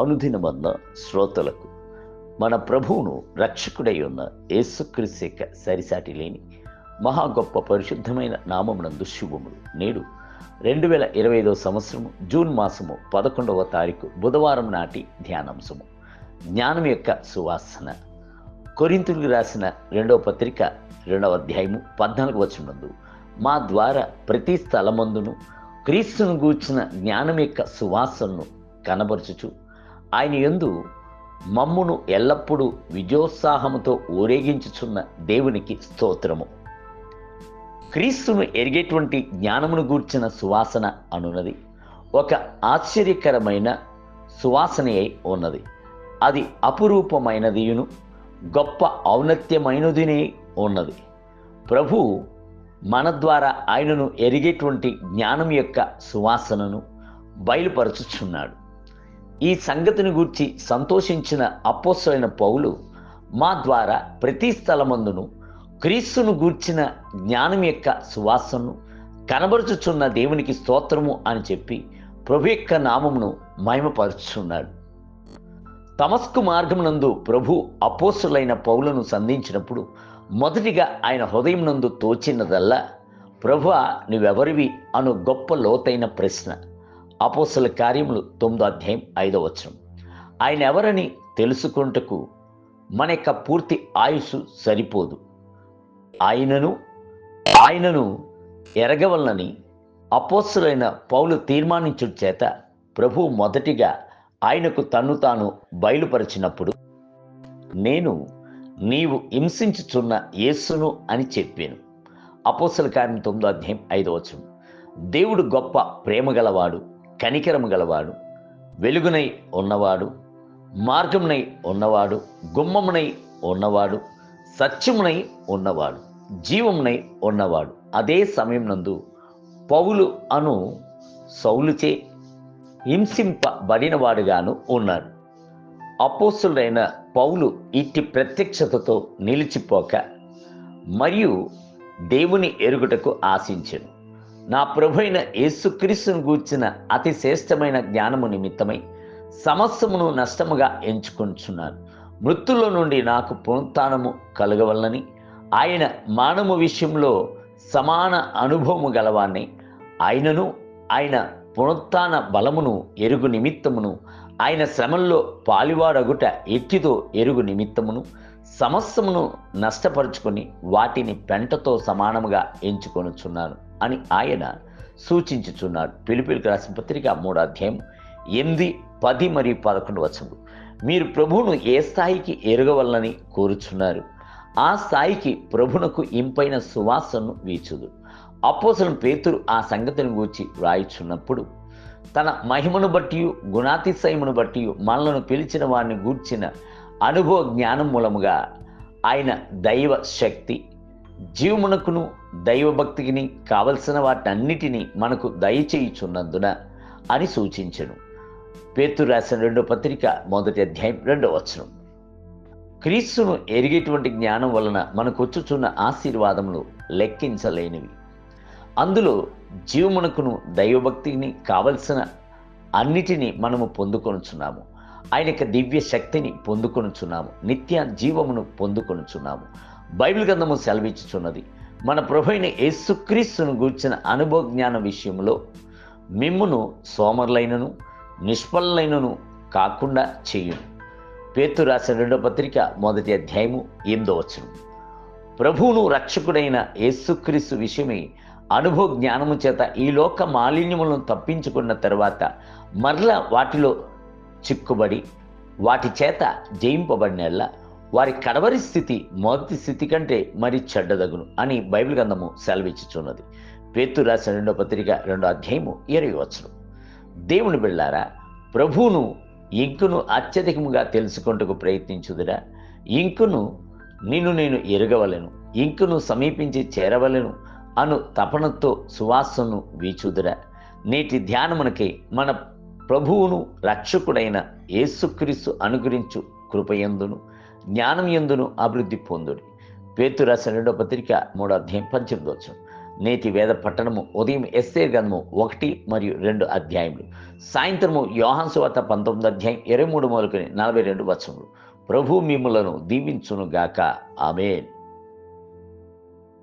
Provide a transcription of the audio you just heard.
అనుదినమన్న శ్రోతలకు మన ప్రభువును రక్షకుడై ఉన్న యేసుక్రీస్తు యొక్క సరిసాటి లేని మహా గొప్ప పరిశుద్ధమైన నామమునందు శుభములు. నేడు 2025 సంవత్సరము జూన్ మాసము 11వ తారీఖు బుధవారం నాటి ధ్యానాంశము జ్ఞానం యొక్క సువాసన. కొరింథీయులకు రాసిన 2వ పత్రిక 2వ అధ్యాయము 14వ వచనమందు, మా ద్వారా ప్రతి స్థలమందును క్రీస్తును గూర్చిన జ్ఞానం యొక్క సువాసనను కనబరుచుచు ఆయన యందు మమ్మును ఎల్లప్పుడూ విజయోత్సాహముతో ఊరేగించుచున్న దేవునికి స్తోత్రము. క్రీస్తును ఎరిగేటువంటి జ్ఞానమును గూర్చిన సువాసన అనున్నది ఒక ఆశ్చర్యకరమైన సువాసన అయి ఉన్నది. అది అపురూపమైనదియును గొప్ప ఔన్నత్యమైనదినే ఉన్నది. ప్రభు మన ద్వారా ఆయనను ఎరిగేటువంటి జ్ఞానం యొక్క సువాసనను బయలుపరచుచున్నాడు. ఈ సంగతిని గూర్చి సంతోషించిన అపోస్తలుడైన పౌలు, మా ద్వారా ప్రతి స్థలమందును క్రీస్తును గూర్చిన జ్ఞానం యొక్క సువాసనను కనబరుచుచున్న దేవునికి స్తోత్రము అని చెప్పి ప్రభు యొక్క నామమును మహిమపరుచుచున్నాడు. తమస్కు మార్గమునందు ప్రభు అపోస్తలుడైన పౌలును సంధించినప్పుడు మొదటిగా ఆయన హృదయం నందు తోచినదల్లా, ప్రభువా నీవెవరివి అను గొప్ప లోతైన ప్రశ్న. అపోస్తల కార్యములు 9వ అధ్యాయం 5వ వచనం. ఆయన ఎవరని తెలుసుకొనుటకు మన యొక్క పూర్తి ఆయుస్సు సరిపోదు. ఆయనను ఎరగవలనని అపోస్తలుడైన పౌలు తీర్మానించుట చేత ప్రభువు మొదటిగా ఆయనకు తన్ను తాను బయలుపరిచినప్పుడు, నేను నీవు హింసించుచున్న యేసును అని చెప్పాను. అపోస్తల కార్యం 9వ అధ్యాయం 5వ వచనం. దేవుడు గొప్ప ప్రేమ గలవాడు, కనికరము గలవాడు, వెలుగునై ఉన్నవాడు, మార్గమునై ఉన్నవాడు, గుమ్మమునై ఉన్నవాడు, సత్యమునై ఉన్నవాడు, జీవమునై ఉన్నవాడు. అదే సమయం నందు పౌలు అను సౌలుచే హింసింపబడినవాడుగాను ఉన్నాడు. అపోస్తలుడైన పౌలు ఇట్టి ప్రత్యక్షతతో నిలిచిపోక మరియు దేవుని ఎరుగుటకు ఆశించెను. నా ప్రభువైన యేసుక్రీస్తును గూర్చిన అతి శ్రేష్టమైన జ్ఞానము నిమిత్తమై సమస్తమును నష్టముగా ఎంచుకొంచున్నాను. మృతుల్లో నుండి నాకు పునరుత్థానము కలగవలనని ఆయన మానవ విషయంలో సమాన అనుభవము గలవాన్ని ఆయనను ఆయన పునరుత్థాన బలమును ఎరుగు నిమిత్తమును ఆయన శ్రమల్లో పాలివాడగుట ఎట్టిదో ఎరుగు నిమిత్తమును సమస్తమును నష్టపరుచుకొని వాటిని పెంటతో సమానముగా ఎంచుకొనుచున్నాను అని ఆయన సూచించుచున్నాడు. ఫిలిప్పీయులకు రాసిన పత్రిక 3వ అధ్యాయం 8, 10 మరియు 11 వచనములు. మీరు ప్రభువును ఏ స్థాయికి ఎరగవలనని కోరుచున్నారు, ఆ స్థాయికి ప్రభునకు ఇంపైన సువాసనను వీచుదు. అపోస్తలుడైన పేతురు ఆ సంగతిని గూర్చి వ్రాయిచున్నప్పుడు, తన మహిమను బట్టి గుణాతిశయమును బట్టి మనలను పిలిచిన వారిని గూర్చిన అనుభవ జ్ఞానం మూలముగా ఆయన దైవ శక్తి, జీవమునకును దైవభక్తికి కావలసిన వాటన్నిటినీ మనకు దయచేయుచున్నందున అని సూచించెను. పేతురు రాసిన 2వ పత్రిక 1వ అధ్యాయం 2వ వచనం. క్రీస్తును ఎరిగేటువంటి జ్ఞానం వలన మనకు వచ్చుచున్న ఆశీర్వాదములు లెక్కించలేనివి. అందులో జీవమునకును దైవభక్తిని కావలసిన అన్నిటినీ మనము పొందుకొనుచున్నాము. ఆయన యొక్క దివ్య శక్తిని పొందుకొనుచున్నాము. నిత్య జీవమును పొందుకొనుచున్నాము. బైబిల్ గ్రంథము సెలవిచ్చుచున్నది, మన ప్రభువైన యేసుక్రీస్తును గూర్చిన అనుభవ జ్ఞాన విషయంలో మిమ్మును సోమరులైనను నిష్ఫలైనను కాకుండా చేయును. పేతురు రాసిన 2వ పత్రిక 1వ అధ్యాయము 8వ వచనం. ప్రభువును రక్షకుడైన యేసుక్రీస్తు విషయమై అనుభవ జ్ఞానము చేత ఈ లోక మాలిన్యములను తప్పించుకున్న తర్వాత మరలా వాటిలో చిక్కుబడి వాటి చేత జయింపబడినల్లా వారి కడవరి స్థితి మొదటి స్థితి కంటే మరి చెడ్డదగును అని బైబిల్ గ్రంథము సెలవిచ్చుచున్నది. పేతురు రాసిన 2వ పత్రిక 2వ అధ్యాయము 20వ వచనం. దేవుని బిడ్డలారా, ప్రభువును ఇంకును అత్యధికముగా తెలుసుకొనుటకు ప్రయత్నించుదురా? ఇంకును నిన్ను నేను ఎరగవలెను, ఇంకును సమీపించి చేరవలెను అను తపనతో సువాసనను వీచుదురా? నేటి ధ్యానమునకై మన ప్రభువును రక్షకుడైన యేసుక్రీస్తు అనుగ్రహించు కృపయందును జ్ఞానం యందును అభివృద్ధి పొందుడి. పేతురు రాసిన 2వ పత్రిక 3వ అధ్యాయం 18వ వచనం. నేటి వేద పట్టణము ఉదయం ఎస్తేర్ గ్రంథము 1 మరియు 2 అధ్యాయములు, సాయంత్రము యోహాను సువార్త 19 అధ్యాయం 23 మొదలుకొని 42 వచనములు. ప్రభు మిమ్ములను దీవించునుగాక. ఆమేన్.